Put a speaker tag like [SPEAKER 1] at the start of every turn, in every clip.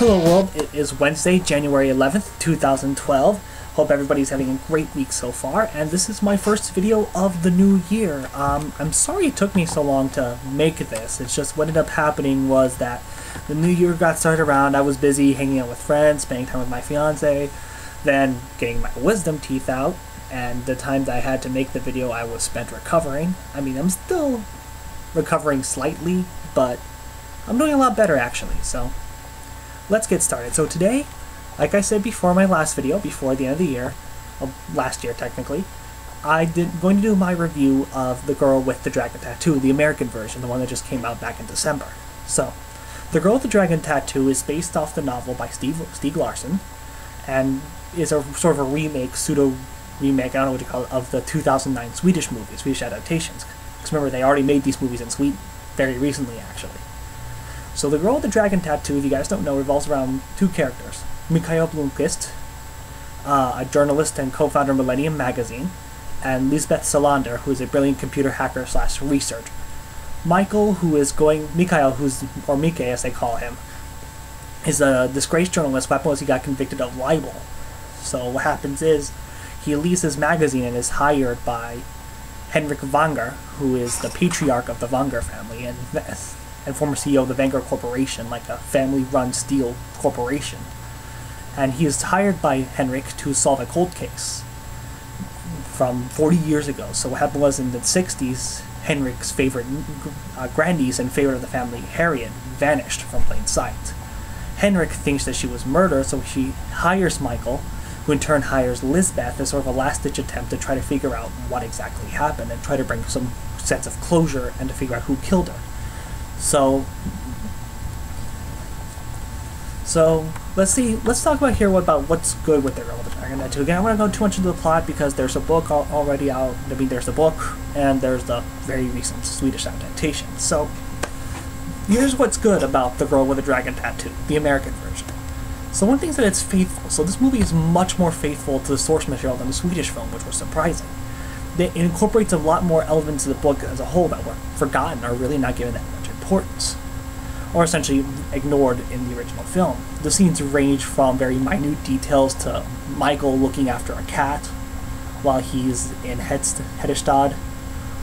[SPEAKER 1] Hello world, it is Wednesday, January 11th, 2012. Hope everybody's having a great week so far, and this is my first video of the new year. I'm sorry it took me so long to make this. It's just what ended up happening was that the new year got started around, I was busy hanging out with friends, spending time with my fiance, then getting my wisdom teeth out, and the time that I had to make the video I was spent recovering. I mean, I'm still recovering slightly, but I'm doing a lot better actually, so let's get started. So today, like I said before my last video, before the end of the year, well, last year technically, I'm going to do my review of The Girl with the Dragon Tattoo, the American version, the one that just came out back in December. So, The Girl with the Dragon Tattoo is based off the novel by Stieg Larsson, and is a sort of a remake, pseudo-remake, I don't know what you call it, of the 2009 Swedish movie, Swedish adaptations. Because remember, they already made these movies in Sweden, very recently actually. So The Girl with the Dragon Tattoo, if you guys don't know, revolves around two characters. Mikael Blomkvist, a journalist and co-founder of Millennium magazine, and Lisbeth Salander, who is a brilliant computer hacker / researcher. Mikael, or Mike as they call him, is a disgraced journalist. What happened was he got convicted of libel. So what happens is, he leaves his magazine and is hired by Henrik Vanger, who is the patriarch of the Vanger family, and former CEO of the Vanger Corporation, like a family-run steel corporation. And he is hired by Henrik to solve a cold case from 40 years ago. So what happened was, in the 60s, Henrik's favorite grandniece and favorite of the family, Harriet, vanished from plain sight. Henrik thinks that she was murdered, so he hires Mikael, who in turn hires Lisbeth as sort of a last-ditch attempt to try to figure out what exactly happened and try to bring some sense of closure and to figure out who killed her. So let's talk about here about what's good with The Girl with the Dragon Tattoo. Again, I'm not going to go too much into the plot because there's a book already out. I mean, there's the book and there's the very recent Swedish adaptation. So here's what's good about The Girl with the Dragon Tattoo, the American version. So one thing is that it's faithful. So this movie is much more faithful to the source material than the Swedish film, which was surprising. It incorporates a lot more elements of the book as a whole that were forgotten or really not given that much importance, or essentially ignored in the original film. The scenes range from very minute details to Mikael looking after a cat while he's in Hedestad,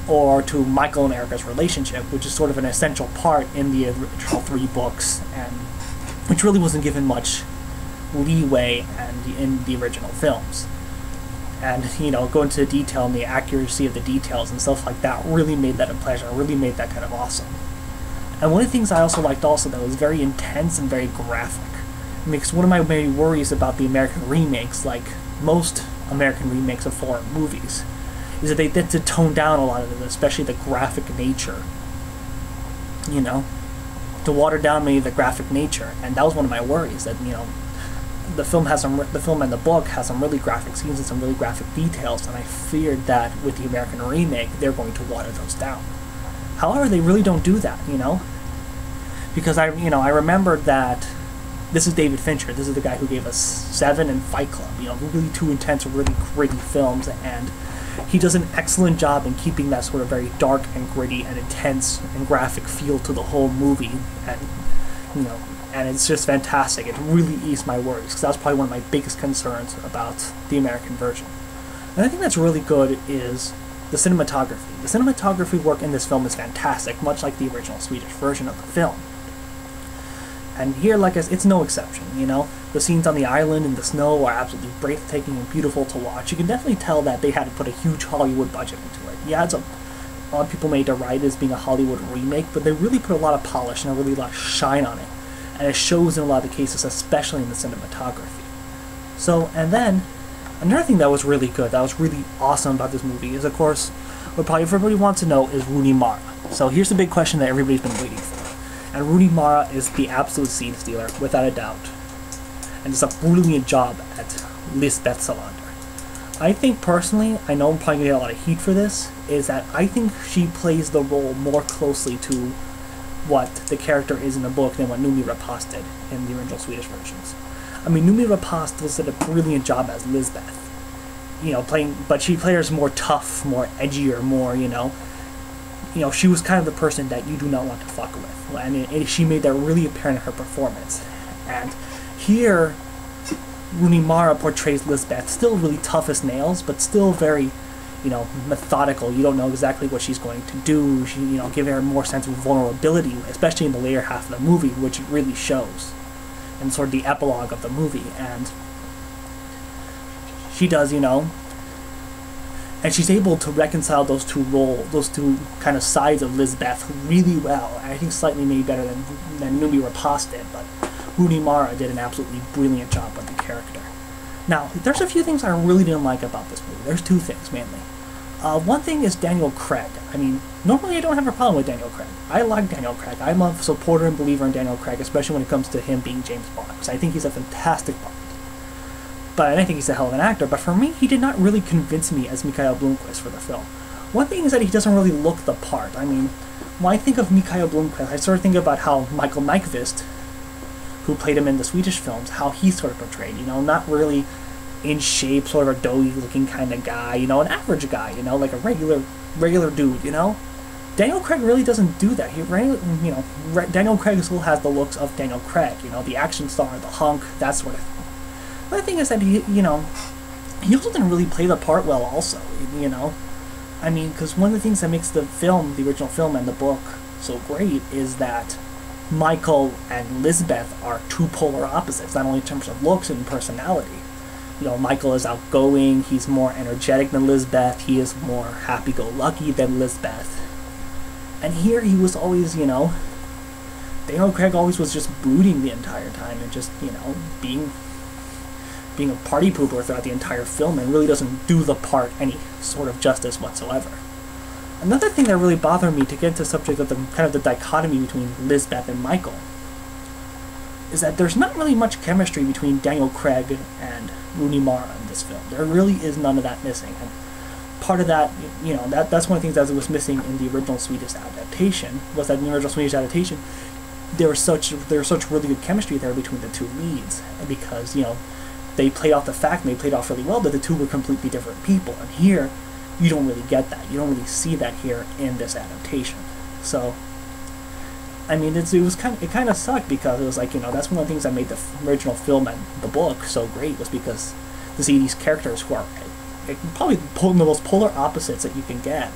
[SPEAKER 1] or to Mikael and Erica's relationship, which is sort of an essential part in the original 3 books, and which really wasn't given much leeway in the original films. And, you know, go into detail and the accuracy of the details and stuff like that really made that a pleasure, really made that kind of awesome. And one of the things I also liked that was very intense and very graphic. Because one of my main worries about the American remakes, like most American remakes of foreign movies, is that they tend to tone down a lot of it, especially the graphic nature. You know? To water down maybe the graphic nature. And that was one of my worries, that, you know, the film and the book has some really graphic scenes and some really graphic details, and I feared that with the American remake, they're going to water those down. However, they really don't do that, you know? Because I remembered that this is David Fincher. This is the guy who gave us Seven and Fight Club, you know, really two intense, really gritty films, and he does an excellent job in keeping that sort of very dark and gritty and intense and graphic feel to the whole movie, and, you know, and it's just fantastic. It really eased my worries, because that was probably one of my biggest concerns about the American version. And I think that's really good is the cinematography. The cinematography work in this film is fantastic, much like the original Swedish version of the film. And here, like I said, it's no exception, you know? The scenes on the island in the snow are absolutely breathtaking and beautiful to watch. You can definitely tell that they had to put a huge Hollywood budget into it. Yeah, a lot of people may deride it as being a Hollywood remake, but they really put a lot of polish and a really lot of shine on it. And it shows in a lot of the cases, especially in the cinematography. So, and then, another thing that was really good, that was really awesome about this movie is, of course, what probably everybody wants to know is Rooney Mara. So here's the big question that everybody's been waiting for. And Rooney Mara is the absolute scene stealer, without a doubt. And does a brilliant job at Lisbeth Salander. I think personally, I know I'm probably going to get a lot of heat for this, is that I think she plays the role more closely to what the character is in the book than what Noomi Rapace did in the original Swedish versions. I mean, Noomi Rapace did a brilliant job as Lisbeth. You know, but she played her as more tough, more edgier, more, you know, she was kind of the person that you do not want to fuck with. And she made that really apparent in her performance. And here, Rooney Mara portrays Lisbeth still really tough as nails, but still very, you know, methodical. You don't know exactly what she's going to do. She, you know, give her more sense of vulnerability, especially in the later half of the movie, which it really shows, and sort of the epilogue of the movie. And she does, you know, and she's able to reconcile those two kind of sides of Lisbeth really well. And I think slightly maybe better than Noomi Rapace did, but Rooney Mara did an absolutely brilliant job with the character. Now, there's a few things I really didn't like about this movie. There's two things, mainly. One thing is Daniel Craig. I mean, normally I don't have a problem with Daniel Craig. I like Daniel Craig. I'm a supporter and believer in Daniel Craig, especially when it comes to him being James Bond, because I think he's a fantastic Bond. But I think he's a hell of an actor. But for me, he did not really convince me as Mikael Blomkvist for the film. One thing is that he doesn't really look the part. I mean, when I think of Mikael Blomkvist, I sort of think about how Mikael Blomkvist, who played him in the Swedish films, how he's sort of portrayed, you know, not really in shape, sort of a doughy looking kind of guy, you know, an average guy, you know, like a regular dude, you know. Daniel Craig really doesn't do that. Daniel Craig still has the looks of Daniel Craig, you know, the action star, the hunk, that sort of thing. But the thing is that he also didn't really play the part well also, you know. I mean, because one of the things that makes the original film and the book so great is that Michael and Lisbeth are two polar opposites, not only in terms of looks and personality. You know, Michael is outgoing, he's more energetic than Lisbeth, he is more happy-go-lucky than Lisbeth. And here he was always, you know, Daniel Craig always was just brooding the entire time and just, you know, being a party pooper throughout the entire film, and really doesn't do the part any sort of justice whatsoever. Another thing that really bothered me, to get into the subject of the kind of the dichotomy between Lisbeth and Michael, is that there's not really much chemistry between Daniel Craig and Rooney Mara in this film. There really is none of that missing, and part of that, you know, that's one of the things that was missing in the original Swedish adaptation, was that in the original Swedish adaptation, there was such really good chemistry there between the two leads, because, you know, they played off the fact, and they played off really well, that the two were completely different people. And here, you don't really get that. You don't really see that here in this adaptation. So, I mean, it kind of sucked, because it was like, you know, that's one of the things that made the original film and the book so great, was because to see these characters who are probably the most polar opposites that you can get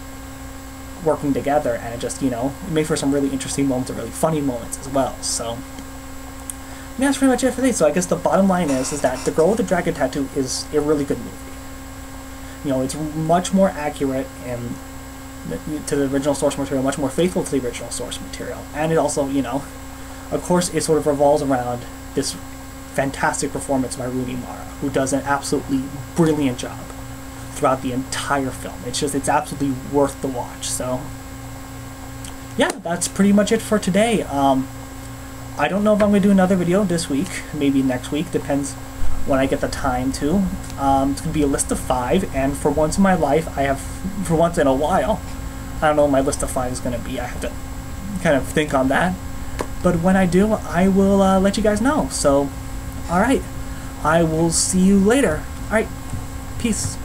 [SPEAKER 1] working together, and it just, you know, it made for some really interesting moments and really funny moments as well. So, yeah, that's pretty much it for this. So I guess the bottom line is that The Girl with the Dragon Tattoo is a really good movie. You know, it's much more accurate to the original source material, much more faithful to the original source material. And it also, you know, of course, it sort of revolves around this fantastic performance by Rooney Mara, who does an absolutely brilliant job throughout the entire film. It's absolutely worth the watch. So, yeah, that's pretty much it for today. I don't know if I'm going to do another video this week, maybe next week, depends when I get the time to. It's going to be a list of 5, and for once in my life, for once in a while, I don't know what my list of 5 is going to be. I have to kind of think on that. But when I do, I will let you guys know. So, alright, I will see you later. Alright, peace.